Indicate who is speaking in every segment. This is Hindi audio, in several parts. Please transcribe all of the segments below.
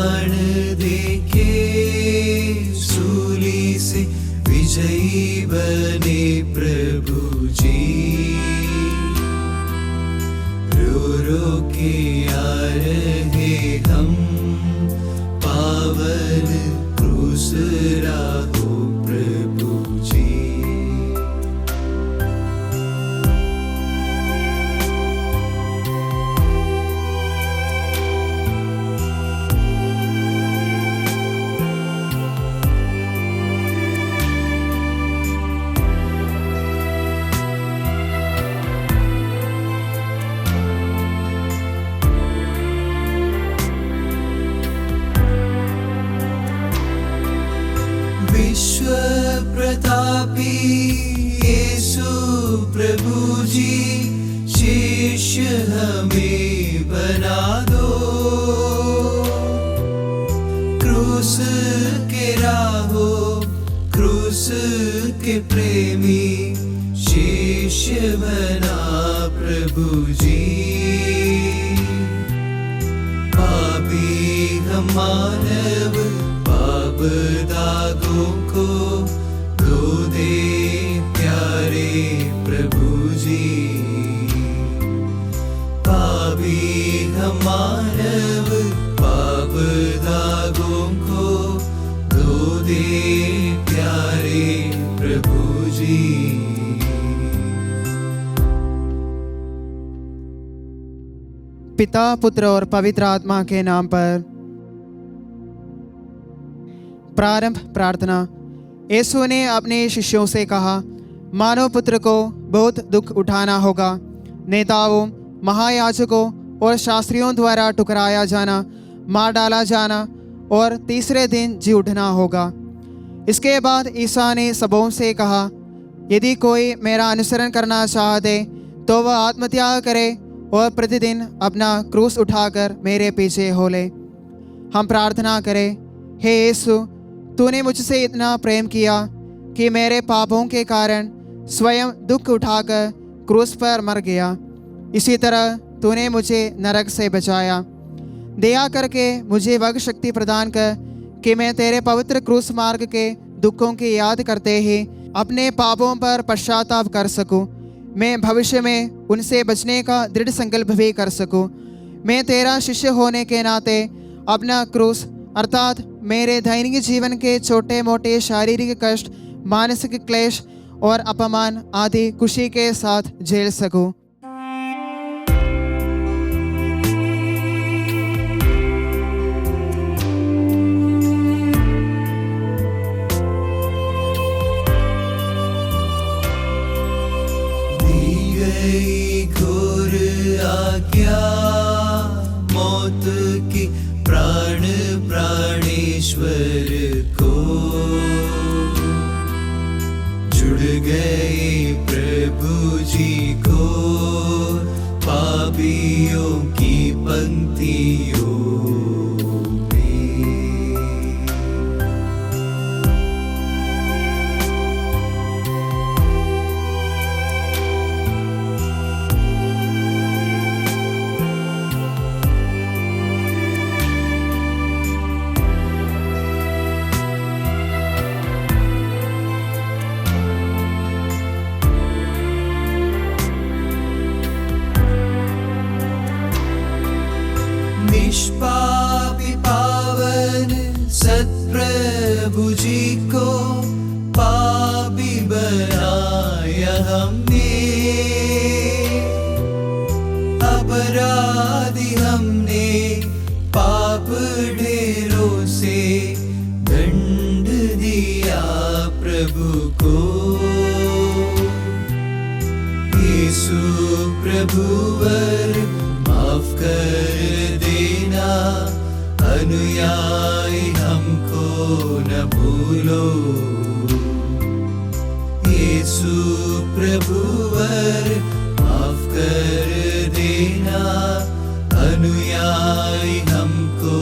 Speaker 1: प्राण देके सूली से विजयी बने प्रभु जी। रो रो के आ रहे हम पावन क्रूस राहो प्रभु जी। विश्व प्रतापी यीशु प्रभु जी, शिष्य हमें बना दो। क्रूस के राहो, क्रूस के प्रेमी, शिष्य बना प्रभु जी। पापी हम मानव पाप दागों को धो दे प्यारे प्रभु जी। पापी हम मानव पाप दागों को धो दे प्यारे प्रभु जी।
Speaker 2: पिता, पुत्र और पवित्र आत्मा के नाम पर। प्रारंभ प्रार्थना। यीशु ने अपने शिष्यों से कहा, मानव पुत्र को बहुत दुख उठाना होगा। नेताओं, महायाजकों और शास्त्रियों द्वारा ठुकराया जाना, मार डाला जाना और तीसरे दिन जी उठना होगा। इसके बाद ईसा ने सबों से कहा, यदि कोई मेरा अनुसरण करना चाहते तो वह आत्मत्याग करे और प्रतिदिन अपना क्रूस उठाकर मेरे पीछे हो ले। हम प्रार्थना करें। हे यीशु, तूने मुझसे इतना प्रेम किया कि मेरे पापों के कारण स्वयं दुख उठाकर क्रूस पर मर गया। इसी तरह तूने मुझे नरक से बचाया। दया करके मुझे वह शक्ति प्रदान कर कि मैं तेरे पवित्र क्रूस मार्ग के दुखों की याद करते ही अपने पापों पर पश्चाताप कर सकूं। मैं भविष्य में उनसे बचने का दृढ़ संकल्प भी कर सकूं। मैं तेरा शिष्य होने के नाते अपना क्रूस अर्थात मेरे दैनिक जीवन के छोटे मोटे शारीरिक कष्ट, मानसिक क्लेश और अपमान आदि खुशी के साथ झेल सकूं।
Speaker 1: दी गई घोर आज्ञा मौत की प्राण प्राणेश्वर को, जुड़ गए प्रभु जी को पापियों की पंक्तियों में। निष्पापी पावन सत्प्रभु जी को पापी बनाया हमने। अपराधी हमने पाप ढेरों से दंड दिया प्रभु को। यीशु प्रभुवर माफ कर देना, अनुयायी हमको न भूलो। यीशु प्रभुवर माफ कर देना, अनुयायी हमको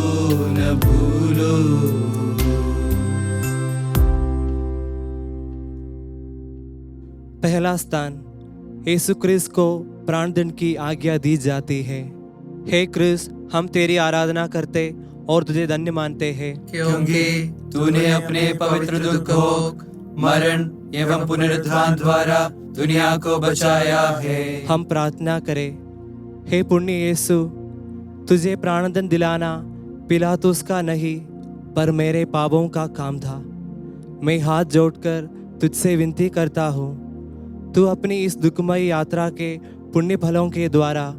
Speaker 1: न भूलो।
Speaker 3: पहला स्थान, यीशु क्रिस्त को प्राणदंड की आज्ञा दी जाती है। हे क्रिस्त, हम तेरी आराधना करते और तुझे धन्य मानते हैं,
Speaker 1: क्योंकि तूने अपने पवित्र दुख भोग, मरण एवं पुनरुत्थान द्वारा दुनिया को बचाया है।
Speaker 3: हम प्रार्थना करें। हे पुण्य यीशु, तुझे प्राणदंड दिलाना पिलातुस का नहीं पर मेरे पापों का काम था। मैं हाथ जोड़कर तुझसे विनती करता हूँ, तू अपनी इस दुखमय यात्रा के पुण्य फलों के द्वारा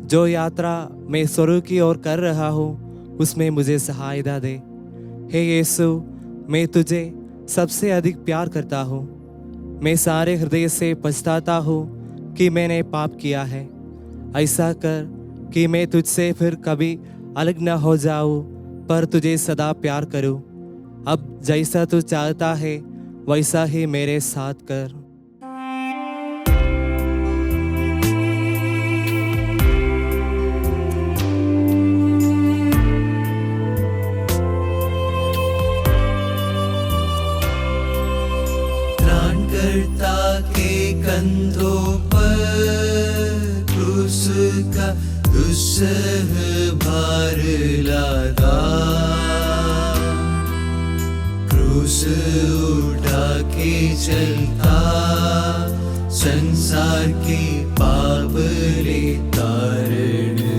Speaker 3: जो यात्रा मैं स्वर्ग की ओर कर रहा हूँ उसमें मुझे सहायता दे। हे यीशु, मैं तुझे सबसे अधिक प्यार करता हूँ। मैं सारे हृदय से पछताता हूँ कि मैंने पाप किया है। ऐसा कर कि मैं तुझसे फिर कभी अलग न हो जाऊँ पर तुझे सदा प्यार करूँ। अब जैसा तू चाहता है वैसा ही मेरे साथ कर।
Speaker 1: त्राणकर्ता के कंधों पर क्रूस का दुस्सह भार लादा, क्रूस उठा के चलता संसार के पाप ले तारणहार।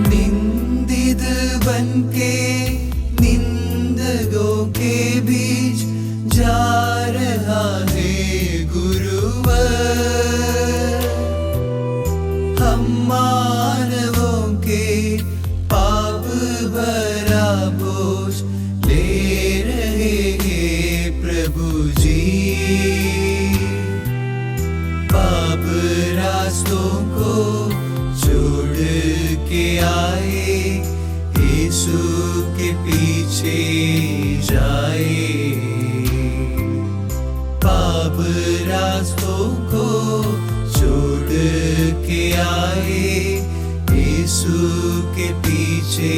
Speaker 1: निंदित बनके निंदकों के बीच जा रहा है गुरुवर। हम मानवों के पाप भरा बोझ ले रहे हैं प्रभु जी। पाप रास्तों को छोड़ के आए, यीशु के पीछे जाए। पाप रास्तों को छोड़ के आए, यीशु के पीछे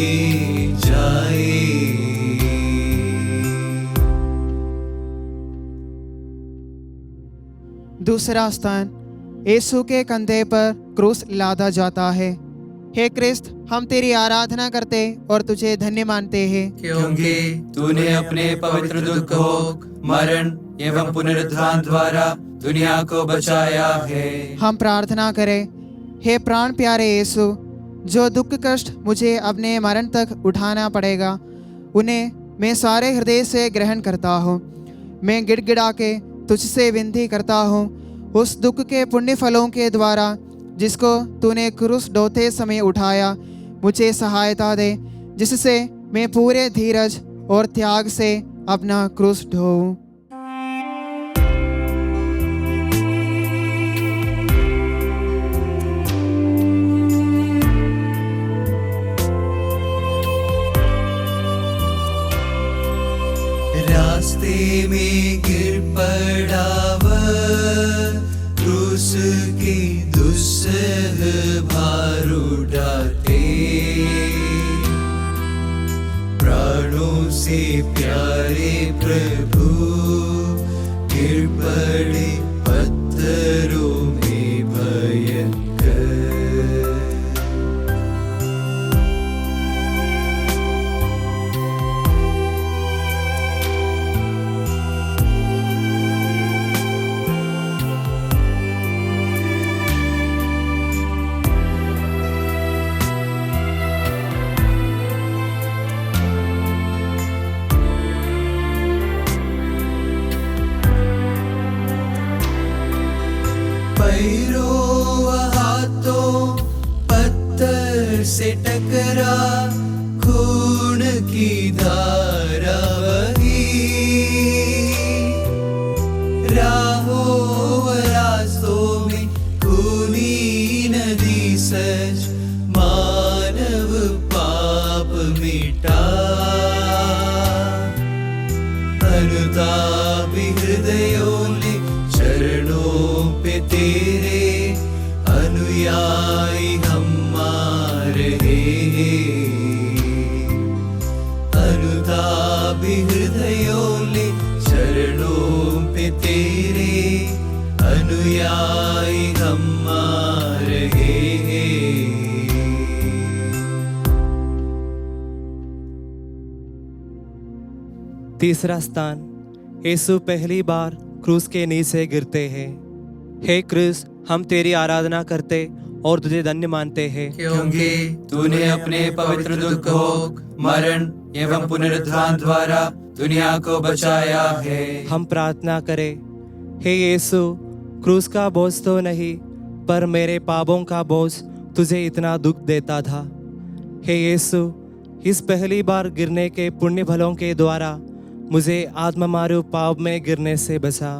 Speaker 1: जाए।
Speaker 2: दूसरा स्थान, यीशु के कंधे पर क्रूस लादा जाता है। हे क्रिस्त, हम तेरी आराधना करते और तुझे धन्य मानते हैं,
Speaker 1: क्योंकि तूने अपने पवित्र दुख भोग, मरण एवं पुनरुत्थान द्वारा दुनिया को बचाया है।
Speaker 2: हम प्रार्थना करें। हे प्राण प्यारे यीशु, जो दुख कष्ट मुझे अपने मरण तक उठाना पड़ेगा उन्हें मैं सारे हृदय से ग्रहण करता हूँ। मैं गिड़गिड़ा के तुझसे विनती करता हूँ, उस दुख के पुण्य फलों के द्वारा जिसको तूने क्रूस ढोते समय उठाया मुझे सहायता दे, जिससे मैं पूरे धीरज और त्याग से अपना क्रूस ढोऊं।
Speaker 1: रास्ते में गिर पड़ा वह, क्रूस की दुस्सह भार उठाते। प्राणों से प्यारे प्रभु गिर पड़े पत्थरों में भयंकर। पैरों हाथों पत्थर से टकरा, खून की धारा बही। राहों रास्तों में खूनी नदी सच, मानव पाप मिटा। अनुतापी हृदयों ने चरणों पे तेरे अनुयायी हम आ रहे हैं। अनुतापी हृदयों ने चरणों पे तेरे अनुयायी हम आ रहे हैं।
Speaker 3: तीसरा स्थान, यीशु पहली बार क्रूस के नीचे गिरते हैं। हे क्रूस, हम तेरी आराधना करते और तुझे धन्य मानते हैं,
Speaker 1: क्योंकि तूने अपने पवित्र दुख भोग, मरण एवं पुनरुत्थान द्वारा दुनिया को बचाया है।
Speaker 3: हम प्रार्थना करें। हे यीशु, क्रूस का बोझ तो नहीं पर मेरे पापों का बोझ तुझे इतना दुख देता था। हे यीशु, इस पहली बार गिरने के पुण्य फलों के द्वारा मुझे आत्ममारू पाप में गिरने से बचा।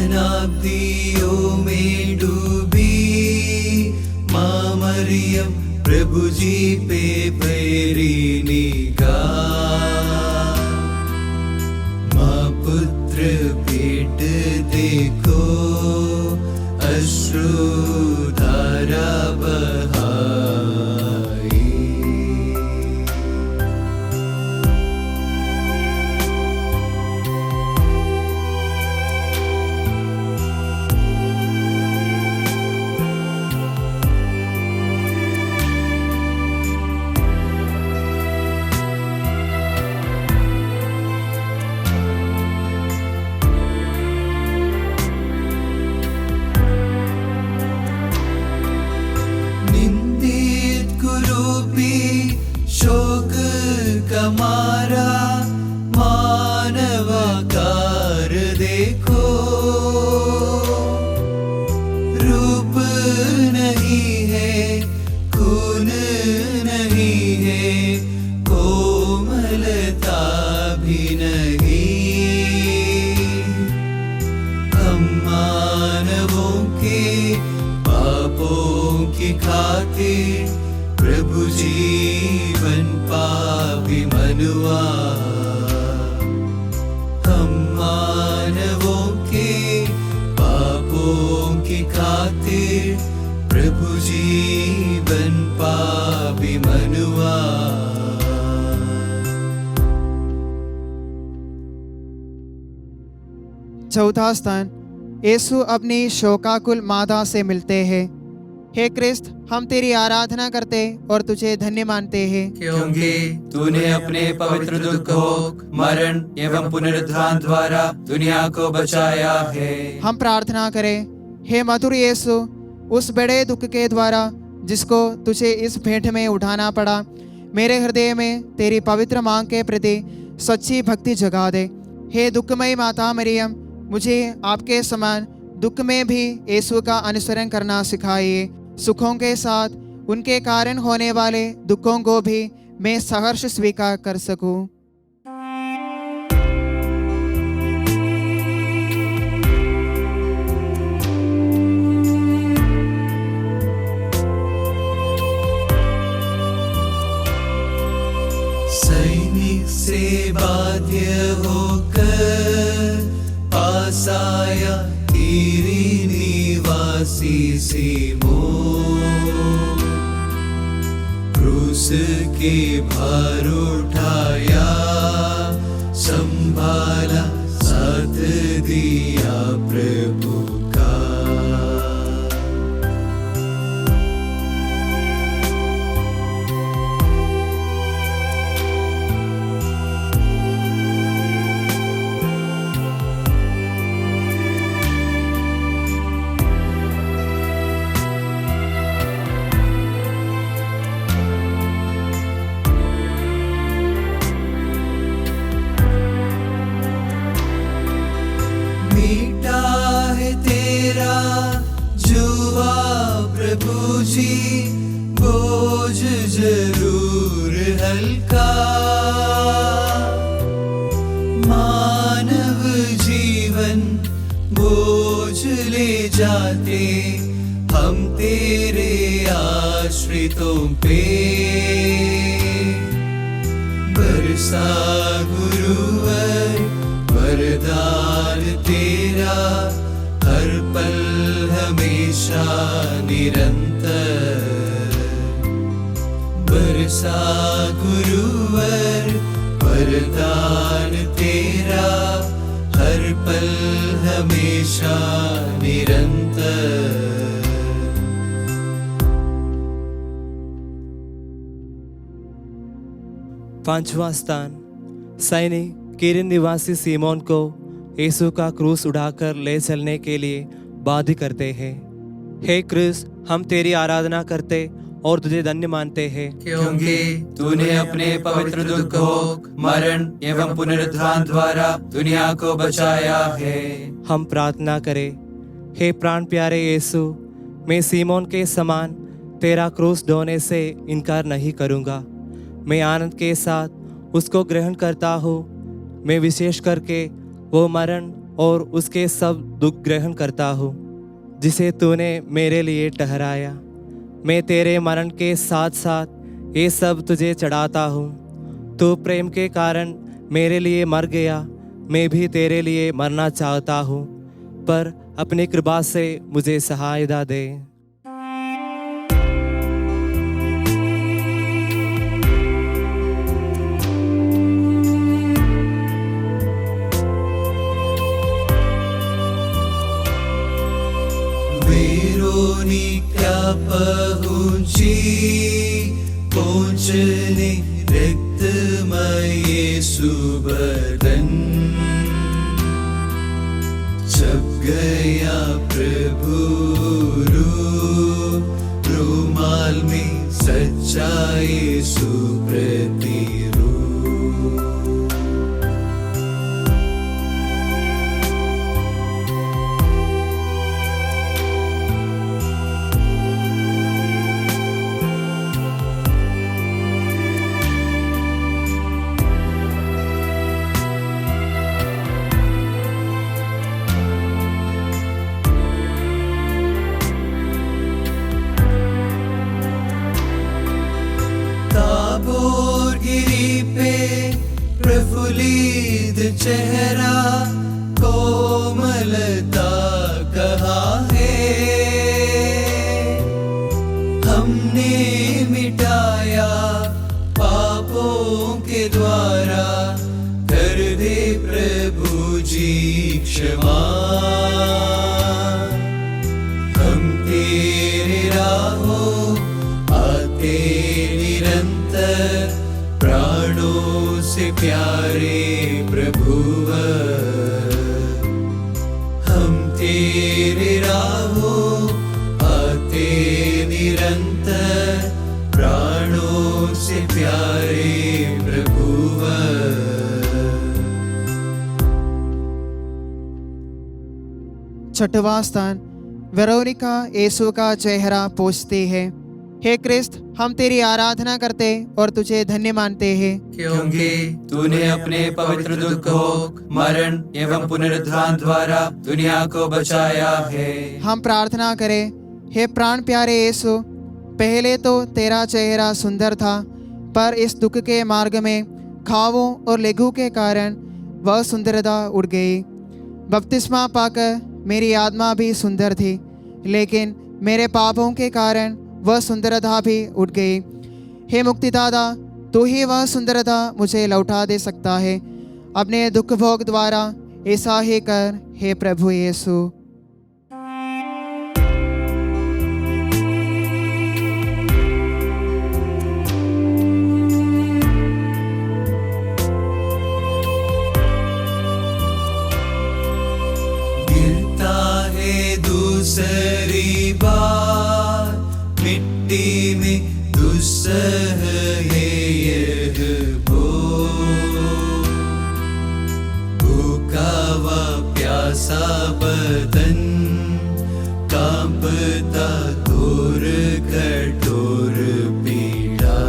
Speaker 1: गगनाब्दियों में डूबी माँ मरियम, प्रभु जी पे फेरी निगाह। माँ पुत्र भेंट देखो, अश्रुधारा बहाई। निंदित कुरूपी शोक कमारा मानवाकार देखो। रूप नहीं है, खून नहीं है, कोमलता भी नहीं। हम मानवों के पापों की खातिर प्रभु जीवन पापी मनुआ। हम मानवों के पापों की खातिर प्रभु जीवन पापी मनुआ।
Speaker 2: चौथा स्थान, यीशु अपनी शोकाकुल माता से मिलते हैं। हे क्रिस्त, हम तेरी आराधना करते और तुझे धन्य मानते हैं,
Speaker 1: क्योंकि तूने अपने पवित्र दुख भोग, मरण एवं पुनरुत्थान द्वारा दुनिया को बचाया है।
Speaker 2: हम प्रार्थना करें। हे मधुर यीशु, उस बड़े दुख के द्वारा जिसको तुझे इस भेंट में उठाना पड़ा, मेरे हृदय में तेरी पवित्र मांग के प्रति सच्ची भक्ति जगा दे। हे दुखमयी माता मरियम, मुझे आपके समान दुख में भी यीशु का अनुसरण करना सिखाइए। सुखों के साथ उनके कारण होने वाले दुखों को भी मैं सहर्ष स्वीकार कर सकूं।
Speaker 1: सैनिक से बाध्य होकर पास आया तेरी निवासी सीमोन। क्रूस के भार उठाया, संभाला, साथ दिया प्रभु का। मीठा है तेरा जुआ प्रभु जी, बोझ जरूर हल्का। मानव जीवन बोझ ले जाते हम तेरे आश्रितों पे। बरसा गुरुवर वरदान तेरा, हर पल हमेशा निरंतर। बरसा गुरुवर वरदान तेरा, हर पल हमेशा निरंतर।
Speaker 3: पांचवा स्थान, सैनिक किरिन निवासी सीमोन को यीशु का क्रूस उठाकर ले चलने के लिए बाध्य करते हैं। हे क्रिस्त, हम तेरी आराधना करते और तुझे धन्य मानते हैं,
Speaker 1: क्योंकि तूने अपने पवित्र दुख भोग, मरण एवं पुनरुत्थान द्वारा दुनिया को बचाया है।
Speaker 3: हम प्रार्थना करें। हे प्राण प्यारे यीशु, मैं सीमोन के समान तेरा क्रूस ढोने से इनकार नहीं करूँगा। मैं आनंद के साथ उसको ग्रहण करता हूँ। मैं विशेष करके वो मरण और उसके सब दुख ग्रहण करता हूँ जिसे तूने मेरे लिए ठहराया। मैं तेरे मरण के साथ साथ ये सब तुझे चढ़ाता हूँ। तू प्रेम के कारण मेरे लिए मर गया, मैं भी तेरे लिए मरना चाहता हूँ, पर अपनी कृपा से मुझे सहायता दे।
Speaker 1: क्या पहुँची पहुँचने रक्तमय यीशु बदन, छप गया प्रभु रूमाल में सच्चा यीशु प्रतिरूप। प्रफुल्लित चेहरा कोमलता कहाँ है, हमने मिटाया पापों के द्वारा, कर दे प्रभु जी क्षमा। हम तेरे राहों आते निरंतर, प्राणों से प्यारे प्रभुवर। हम तेरे राहों आते निरंतर, प्राणों से प्यारे प्रभुवर।
Speaker 2: छठवां स्थान, वेरोनिका यीशु का चेहरा पोंछती है। हे क्रिस्त, हम तेरी आराधना करते और तुझे धन्य मानते हैं,
Speaker 1: क्योंकि तूने अपने पवित्र दुख भोग, मरण एवं पुनरुत्थान द्वारा दुनिया को बचाया है।
Speaker 2: हम प्रार्थना करें। हे प्राण प्यारे यीशु, पहले तो तेरा चेहरा सुंदर था, पर इस दुख के मार्ग में घावों और लहू के कारण वह सुंदरता उड़ गई। बपतिस्मा पाकर मेरी आत्मा भी सुंदर थी, लेकिन मेरे पापों के कारण वह सुंदरता भी उठ गई। हे मुक्तिदाता, तू ही वह सुंदरता मुझे लौटा दे सकता है। अपने दुख भोग द्वारा ऐसा ही कर, हे प्रभु यीशु।
Speaker 1: गिरता है दूसरी बार मिट्टी में, दुस्सह है यह बोझ। भूखा व प्यासा बदन कांपता घोर कठोर पीड़ा।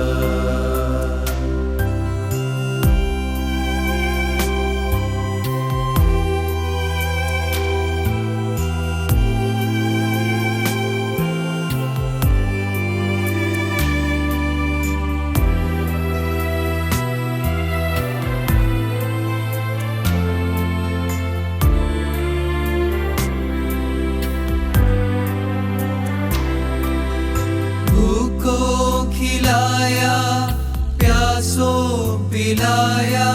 Speaker 1: दिलाया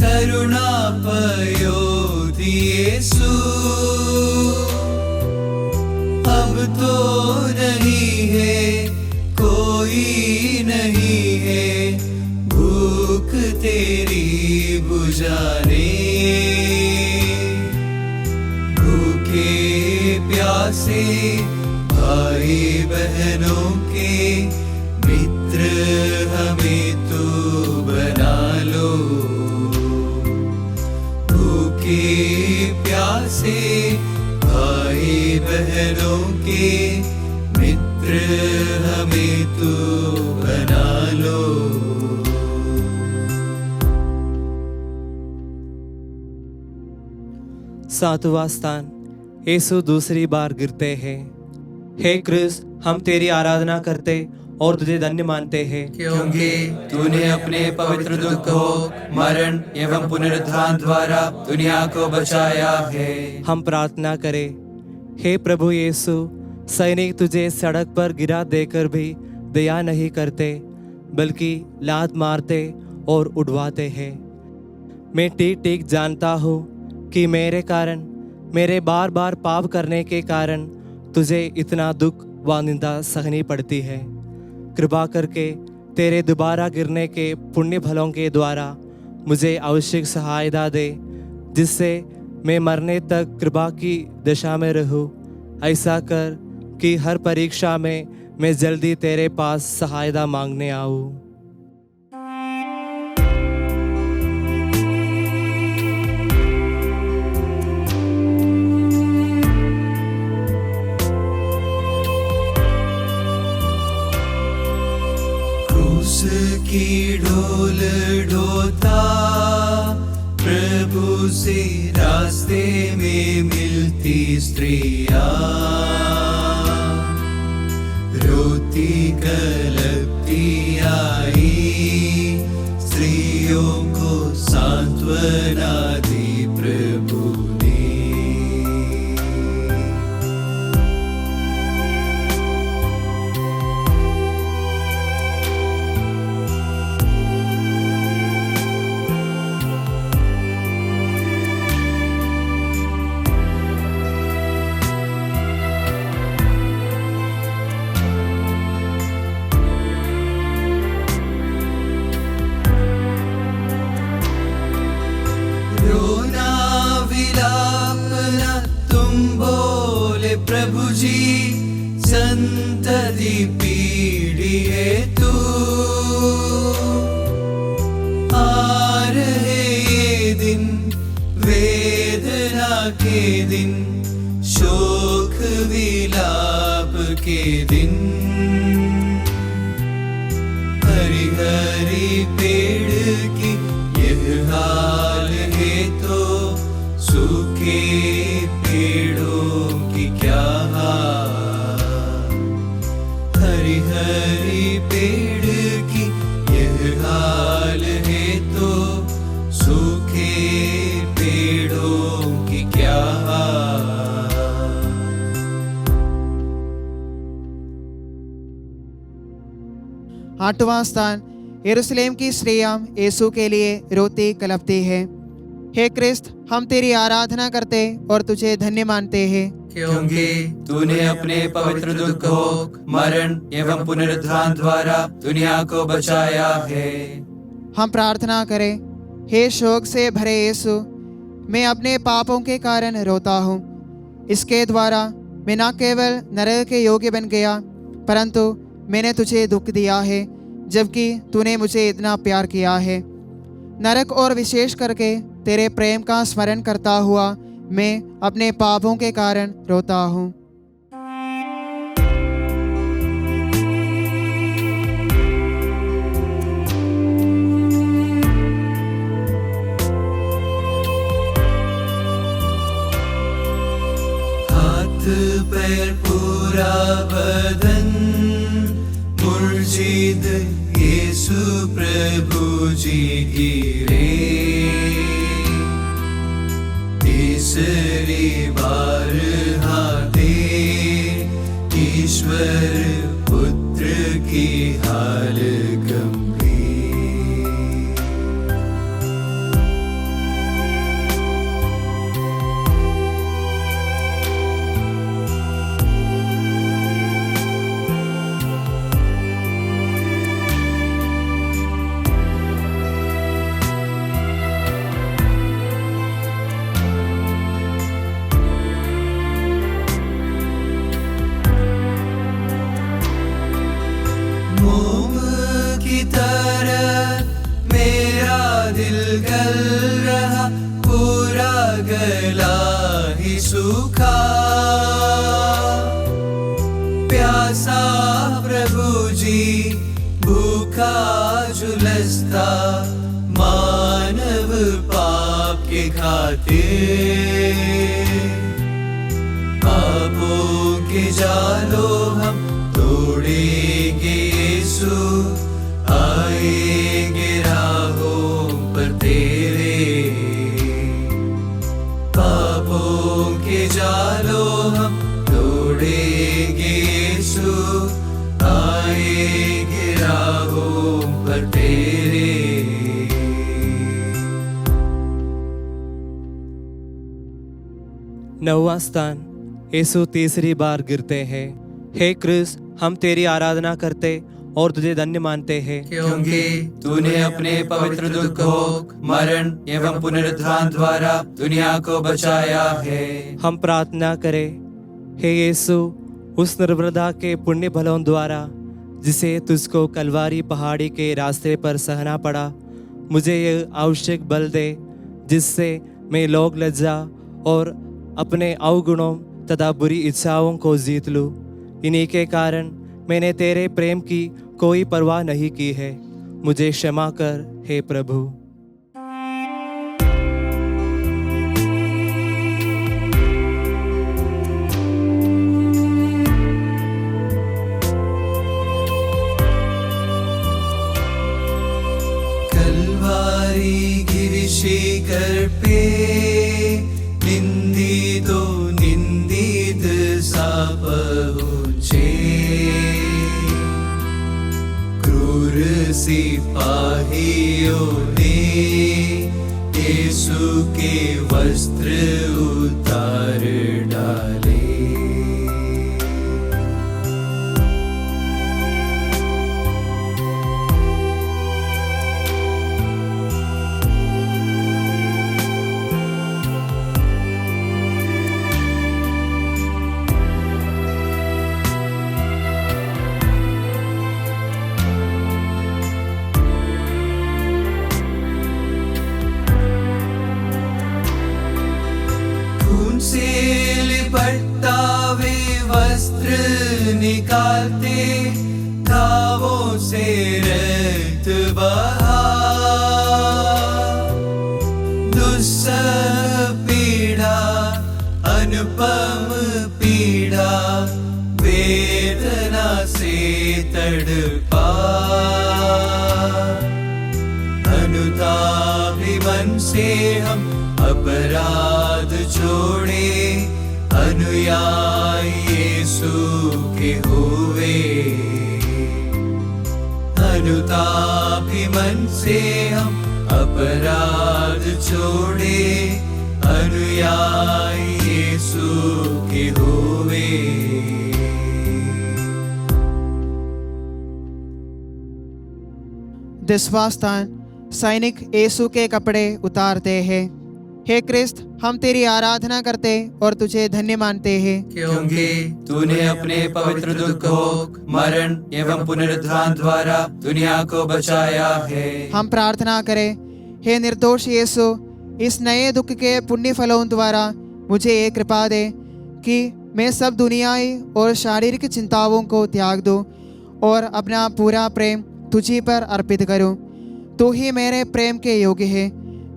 Speaker 1: करुणा पयोधि यीशु। अब तो नहीं है कोई नहीं है भूख तेरी बुझाने। भूखे प्यासे भाई बहनों के मित्र हमें तू बना लो। भूखे प्यासे भाई बहनों के मित्र हमें तू बना लो।
Speaker 3: सातवां स्थान, यीशु दूसरी बार गिरते हैं। हे क्रिस्त, हम तेरी आराधना करते और तुझे धन्य मानते हैं,
Speaker 1: क्योंकि तूने अपने पवित्र दुख को मरण एवं पुनरुत्थान द्वारा दुनिया को बचाया है।
Speaker 3: हम प्रार्थना करें। हे प्रभु यीशु, सैनिक तुझे सड़क पर गिरा देकर भी दया नहीं करते, बल्कि लात मारते और उड़वाते हैं। मैं ठीक ठीक जानता हूँ कि मेरे कारण, मेरे बार बार पाप करने के कारण तुझे इतना दुख व निंदा सहनी पड़ती है। कृपा करके तेरे दोबारा गिरने के पुण्य फलों के द्वारा मुझे आवश्यक सहायता दे, जिससे मैं मरने तक कृपा की दशा में रहूं। ऐसा कर कि हर परीक्षा में मैं जल्दी तेरे पास सहायता मांगने आऊं।
Speaker 1: की ढोल ढोता प्रभु से रास्ते में मिलती स्त्रियां, रोती कलपती आई स्त्रियों को सांत्वना दी प्रभु ने। प्रभु जी संतति पीढ़ी है तू, आ रहे ये दिन वेदना के दिन, शोक विलाप के दिन। हरी हरी पेड़ की यह हाल है तो सूखे पेड़ों की क्या हाल। हरी हरी पेड़ की यह हाल है तो सूखे पेड़ों की क्या हाल।
Speaker 2: आठवां स्थान, यरूशलेम की स्त्रियां यीशु के लिए रोती कलपती है। हे क्रिस्त, हम तेरी आराधना करते और तुझे धन्य मानते हैं,
Speaker 1: क्योंकि तूने अपने पवित्र दुख को मरण एवं पुनरुत्थान द्वारा दुनिया को बचाया है।
Speaker 2: हम प्रार्थना करें। हे शोक से भरे यीशु, मैं अपने पापों के कारण रोता हूँ। इसके द्वारा मैं न केवल नरक के योग्य बन गया, परंतु मैंने तुझे दुख दिया है, जबकि तूने मुझे इतना प्यार किया है। नरक और विशेष करके तेरे प्रेम का स्मरण करता हुआ मैं अपने पापों के कारण रोता हूँ।
Speaker 1: हाथ पैर पूरा बदन मुर्शिद यीशु प्रभु जी गिरे, तीसरी बार हाथे ईश्वर पुत्र की हाल गंभीर। गला ही सूखा, प्यासा प्रभु जी भूखा झुलसता, मानव पाप के खातिर। पापों के जालों हम तोड़ेंगे यीशु, आएंगे राहों पर तेरे। पापों के जालों हम तोड़ेंगे यीशु, आएंगे राहों पर तेरे।
Speaker 3: नौवां स्थान, यीशु तीसरी बार गिरते हैं। हे क्रिस्त, हम तेरी आराधना करते और तुझे धन्य मानते हैं,
Speaker 1: क्योंकि तूने अपने पवित्र दुख, मरण एवं पुनरुत्थान द्वारा दुनिया को बचाया है।
Speaker 3: हम प्रार्थना करें, हे यीशु, उस निर्मलता के पुण्य फलों द्वारा जिसे तुझको कलवारी पहाड़ी के रास्ते पर सहना पड़ा, मुझे यह आवश्यक बल दे जिससे मैं लोक लज्जा और अपने अवगुणों तथा बुरी इच्छाओं को जीत लूँ। इन्हीं के कारण मैंने तेरे प्रेम की कोई परवाह नहीं की है। मुझे क्षमा कर हे प्रभु।
Speaker 1: कलवारी गिरिशिखर पे निंदितो निंदित सा पहुँचे, क्रूर सिपाहियों ने यीशु के वस्त्र उतार डाले। खून से लिपटता वे वस्त्र निकालते, घावों से रक्त बहा। दुस्सह पीड़ा अनुपम पीड़ा, वेदना से तड़पा। अनुतापी मन से हम अपराध छोड़े, अनुयायी यीशु के हुए। अनुतापी मन से हम अपराध छोड़े, अनुयायी यीशु के हुए।
Speaker 2: दसवां स्थान, सैनिक यीशु के कपड़े उतारते हैं। हे क्रिस्त, हम तेरी आराधना करते और तुझे धन्य मानते हैं,
Speaker 1: क्योंकि तूने अपने पवित्र दुख, मरण एवं पुनरुत्थान द्वारा दुनिया को बचाया है।
Speaker 2: हम प्रार्थना करें, हे निर्दोष यीशु, इस नए दुख के पुण्य फलों द्वारा मुझे ये कृपा दे कि मैं सब दुनियाई और शारीरिक चिंताओं को त्याग दूं और अपना पूरा प्रेम तुझी पर अर्पित करूं। तू ही मेरे प्रेम के योग्य है।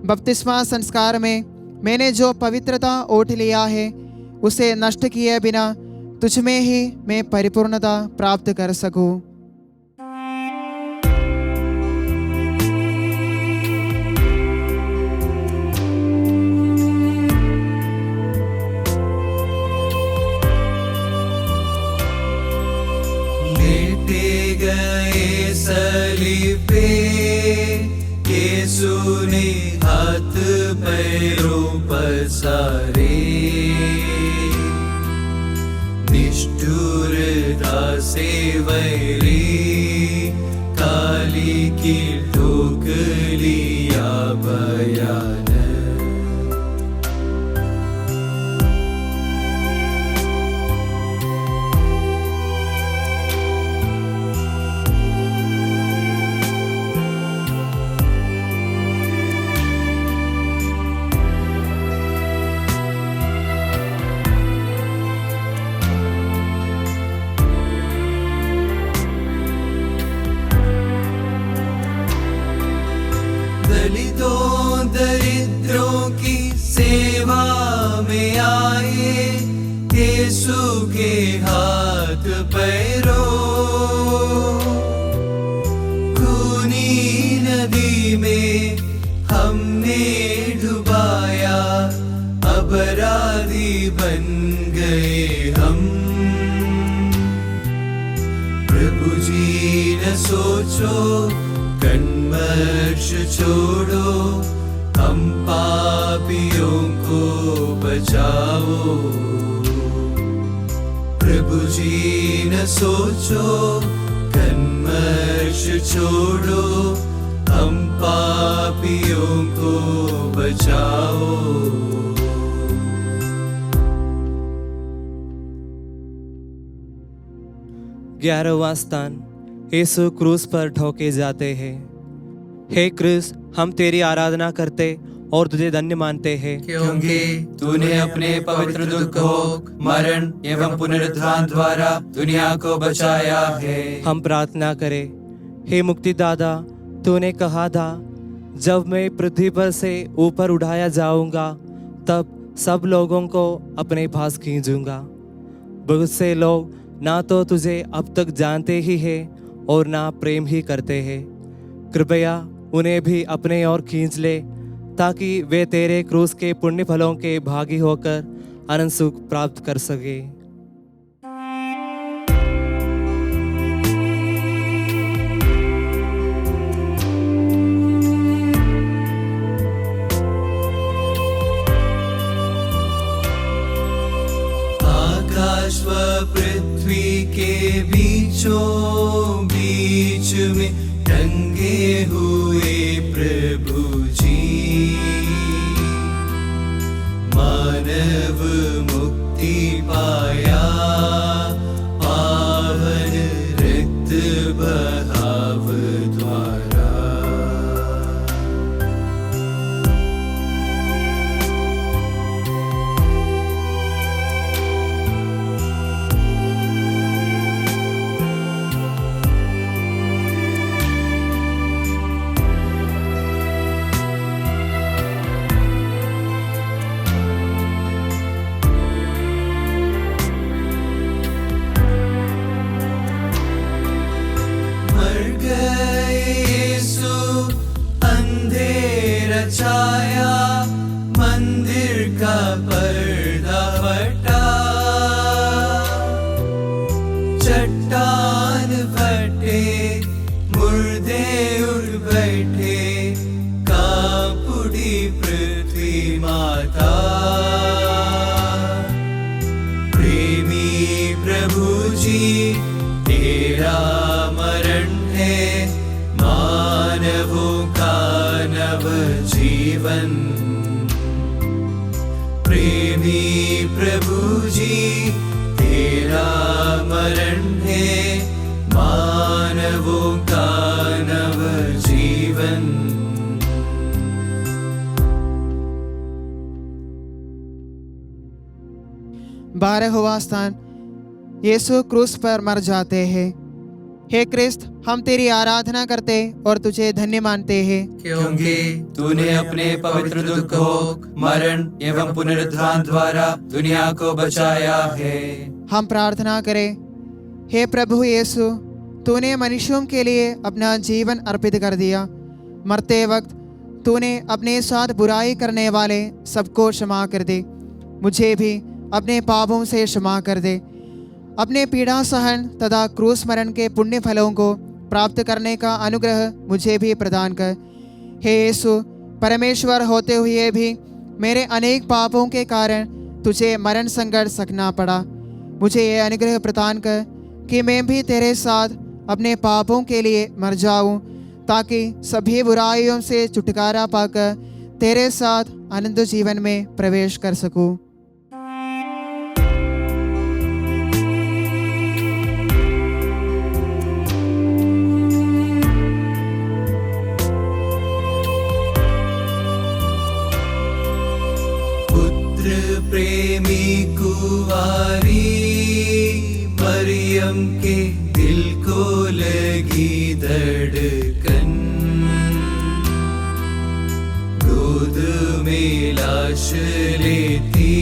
Speaker 2: बपतिस्मा संस्कार में मैंने जो पवित्रता ओट लिया है, उसे नष्ट किए बिना तुझ में ही मैं परिपूर्णता प्राप्त कर सकूं।
Speaker 1: लेटे गए सलीब पे यीशु ने हाथ पैरों पसारे, निष्ठुरता से वैरी काली की ठोक लिया बयान। में आए यीशु के हाथ पैरों, खूनी नदी में हमने डुबाया, अपराधी बन गए हम। प्रभु जी न सोचो, कन्मष छोड़ो, हम पापियों को बचाओ। प्रभु जी न सोचो, कन्मष छोड़ो, हम पापियों को बचाओ।
Speaker 3: 11वां स्थान, यीशु क्रूस पर ठोके जाते हैं। हे क्रूस, हम तेरी आराधना करते और तुझे धन्य मानते हैं,
Speaker 1: क्योंकि तूने अपने पवित्र दुख, मरण एवं पुनरुत्थान द्वारा दुनिया को बचाया है।
Speaker 3: हम प्रार्थना करें। हे मुक्तिदाता, तूने कहा था, जब मैं पृथ्वी पर से ऊपर उठाया जाऊंगा तब सब लोगों को अपने पास खींचूंगा। बहुत से लोग ना तो तुझे अब तक जानते ही हैं और ना प्रेम ही करते हैं। कृपया उन्हें भी अपने ओर खींच ले, ताकि वे तेरे क्रूस के पुण्य फलों के भागी होकर अनंत सुख प्राप्त कर सके।
Speaker 1: आकाश व पृथ्वी के बीचों बीच में टंगे हुए प्रभु जी, मानव मुक्ति पाया, पावन रक्त बहाव द्वारा। छाया मंदिर का पर्दा फटा, चट्टान फटे, मुर्दे उड़ बैठे, कांप उठी पृथ्वी माता। प्रेमी प्रभु जी, तेरा मरण है मानवों का नव जीवन। प्रेमी प्रभु जी, तेरा मरण है मानवों का नव जीवन।
Speaker 2: बारहवां स्थान, यीशु क्रूस पर मर जाते हैं। हे क्रिस्त, हम तेरी आराधना करते और तुझे धन्य मानते हैं,
Speaker 1: क्योंकि तूने अपने पवित्र दुख, मरण एवं पुनरुत्थान द्वारा दुनिया को बचाया है।
Speaker 2: हम प्रार्थना करें। हे प्रभु यीशु, तूने मनुष्यों के लिए अपना जीवन अर्पित कर दिया। मरते वक्त तूने अपने साथ बुराई करने वाले सबको क्षमा कर दे। मुझे भी अपने पापों से क्षमा कर दे। अपने पीड़ा सहन तथा क्रूस मरण के पुण्य फलों को प्राप्त करने का अनुग्रह मुझे भी प्रदान कर। हे यीशु, परमेश्वर होते हुए भी मेरे अनेक पापों के कारण तुझे मरण संकट सकना पड़ा। मुझे ये अनुग्रह प्रदान कर कि मैं भी तेरे साथ अपने पापों के लिए मर जाऊं, ताकि सभी बुराइयों से छुटकारा पाकर तेरे साथ अनंत जीवन में प्रवेश कर सकूं।
Speaker 1: प्रेमी कुंवारी मरियम के दिल को लगी धड़कन, गोद में लाश लेती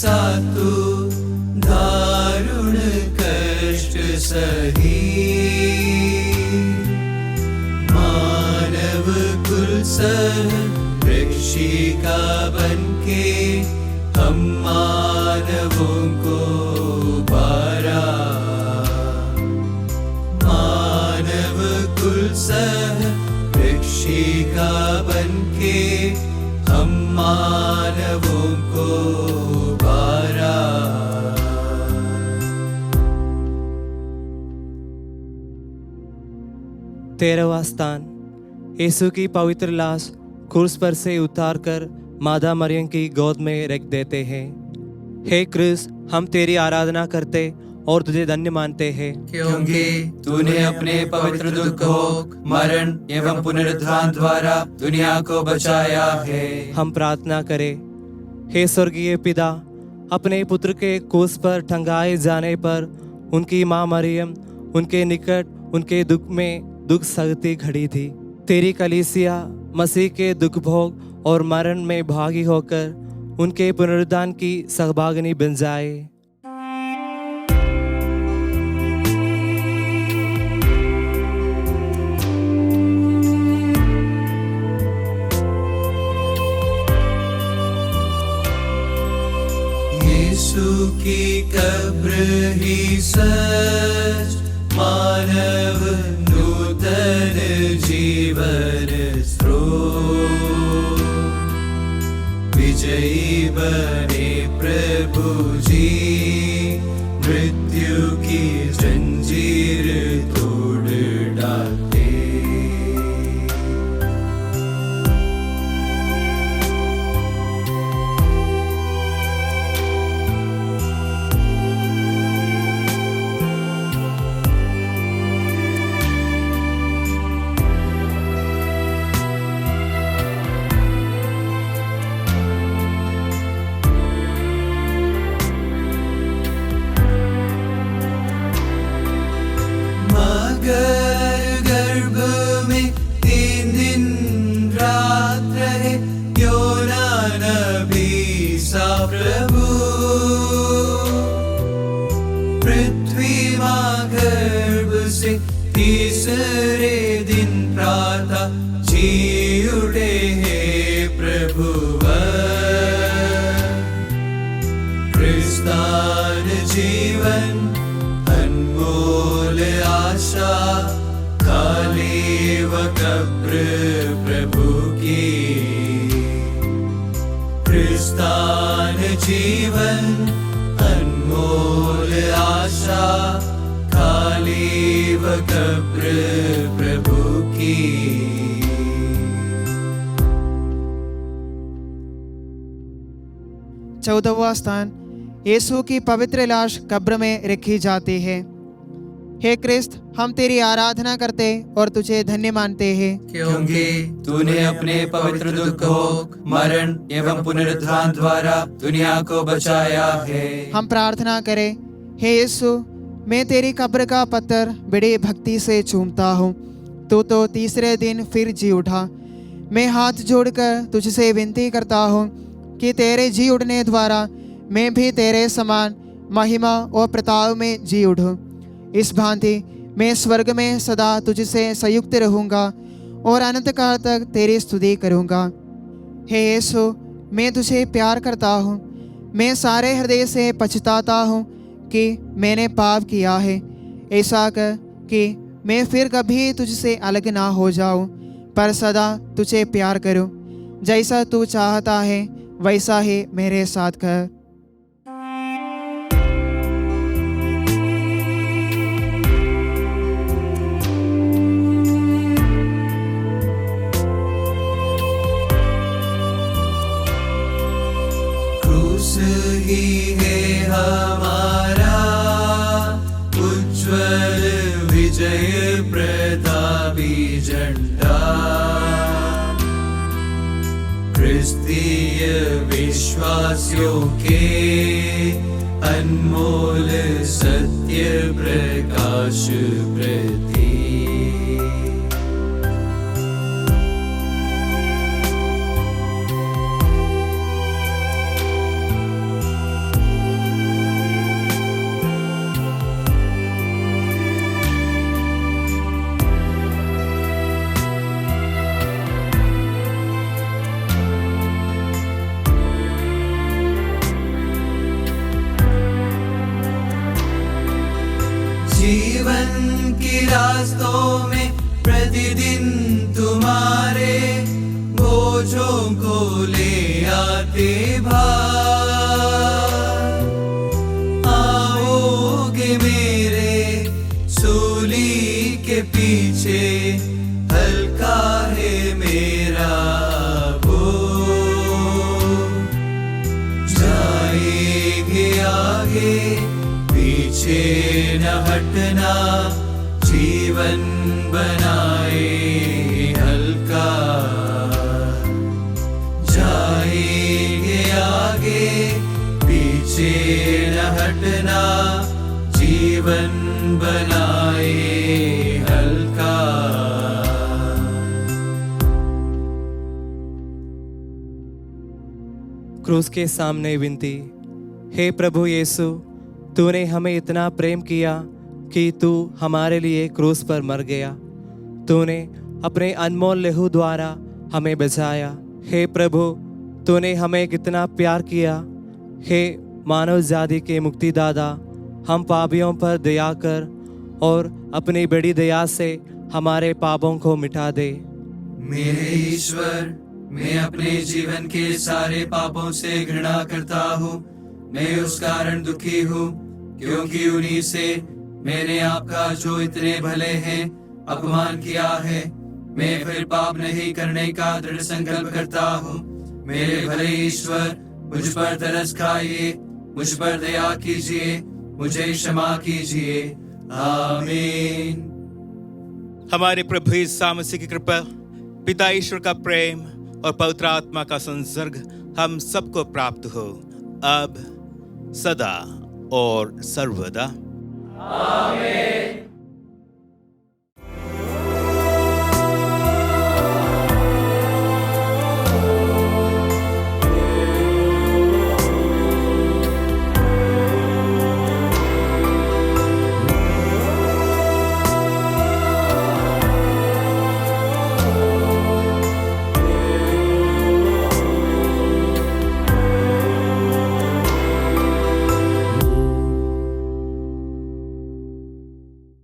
Speaker 1: सातु दारुण कष्ट सही, मानव कुल सह रक्षिका बनके हम मानवों को उबारा। मानव कुल सह रक्षिका बनके हम मानवों को उबारा।
Speaker 3: तेरहवां स्थान, यीशु की पवित्र लाश क्रूस पर से उतारकर मादा मरियम की गोद में रख देते हैं। हे क्रिस्त, हम तेरी आराधना करते और तुझे धन्य मानते हैं,
Speaker 1: क्योंकि तूने अपने पवित्र दुख को मरण एवं पुनरुत्थान द्वारा दुनिया को बचाया है।
Speaker 3: हम प्रार्थना करें। हे स्वर्गीय पिता, अपने पुत्र के क्रूस पर टंगाए जाने पर उनकी माँ मरियम उनके निकट उनके दुख में दुख सहती खड़ी थी। तेरी कलीसिया मसीह के दुख भोग और मरण में भागी होकर उनके पुनरुत्थान की सहभागिनी बन जाए।
Speaker 1: यीशु की कब्र ही सच, मानव नूतन जीवन स्रोत। विजयी बने प्रभु जी, मृत्यु की जंजीर तोड़ डालते। गर्भ में 3 दिन रात रहे योना नबी सा प्रभु। पृथ्वी माँ गर्भ से तीसरे दिन प्रातः जी उठे हैं प्रभुवर। क्रिस्तान जीवन अनमोल आशा, खाली व कब्र प्रभु की। क्रिस्तान जीवन अनमोल आशा, खाली व कब्र प्रभु की।
Speaker 2: 14वां स्थान, यीशु की पवित्र लाश कब्र में रखी जाती है। हे क्रिस्त, हम तेरी आराधना करते और तुझे धन्य मानते हैं,
Speaker 1: क्योंकि तूने अपने पवित्र दुख को मरण एवं पुनरुत्थान द्वारा दुनिया को बचाया है।
Speaker 2: हम प्रार्थना करें। हे यीशु, मैं तेरी कब्र का पत्थर बड़ी भक्ति से चूमता हूँ। तू तो तीसरे दिन फिर जी उठा। मैं हाथ जोड़कर तुझसे विनती करता हूँ कि तेरे जी उठने द्वारा मैं भी तेरे समान महिमा और प्रताप में जी उठूँ। इस भांति मैं स्वर्ग में सदा तुझसे संयुक्त रहूँगा और अनंत काल तक तेरी स्तुति करूँगा। हे यीशु, मैं तुझे प्यार करता हूँ। मैं सारे हृदय से पछताता हूँ कि मैंने पाप किया है। ऐसा कर कि मैं फिर कभी तुझसे अलग ना हो जाऊँ, पर सदा तुझे प्यार करूँ। जैसा तू चाहता है वैसा ही मेरे साथ कर।
Speaker 1: ही है हमारा उज्ज्वल विजय प्रतापी झंडा। क्रिस्तीय विश्वासियों के अनमोल सत्य प्रकाश प्रतीक। रास्तों में प्रतिदिन तुम्हारे बोझों को ले आते भार। आओगे मेरे सूली के पीछे, हल्का है मेरा बोझ। जाएंगे आगे पीछे न हटना, जीवन बनाए हल्का। जाएंगे आगे पीछे न हटना, जीवन बनाए हल्का।
Speaker 3: क्रूस के सामने विनती। हे प्रभु यीशु, तूने हमें इतना प्रेम किया कि तू हमारे लिए क्रूस पर मर गया। तूने अपने अनमोल लहू द्वारा हमें बचाया। हे प्रभु, तूने हमें कितना प्यार किया। हे मानव जाति के मुक्तिदाता, हम पापियों पर दया कर और अपनी बड़ी दया से हमारे पापों को मिटा दे।
Speaker 1: मेरे ईश्वर, मैं अपने जीवन के सारे पापों से घृणा करता हूँ। मैं उस कारण दुखी हूँ क्योंकि उन्हीं से मैंने आपका जो इतने भले हैं अपमान किया है। मैं फिर पाप नहीं करने का दृढ़ संकल्प करता हूँ। मेरे भले ईश्वर, मुझ पर तरस खाइए, मुझ पर दया कीजिए, मुझे क्षमा कीजिए। आमीन।
Speaker 4: हमारे प्रभु यीशु मसीह की कृपा, पिता ईश्वर का प्रेम और पवित्र आत्मा का संसर्ग हम सबको प्राप्त हो, अब, सदा और सर्वदा।
Speaker 1: आमीन।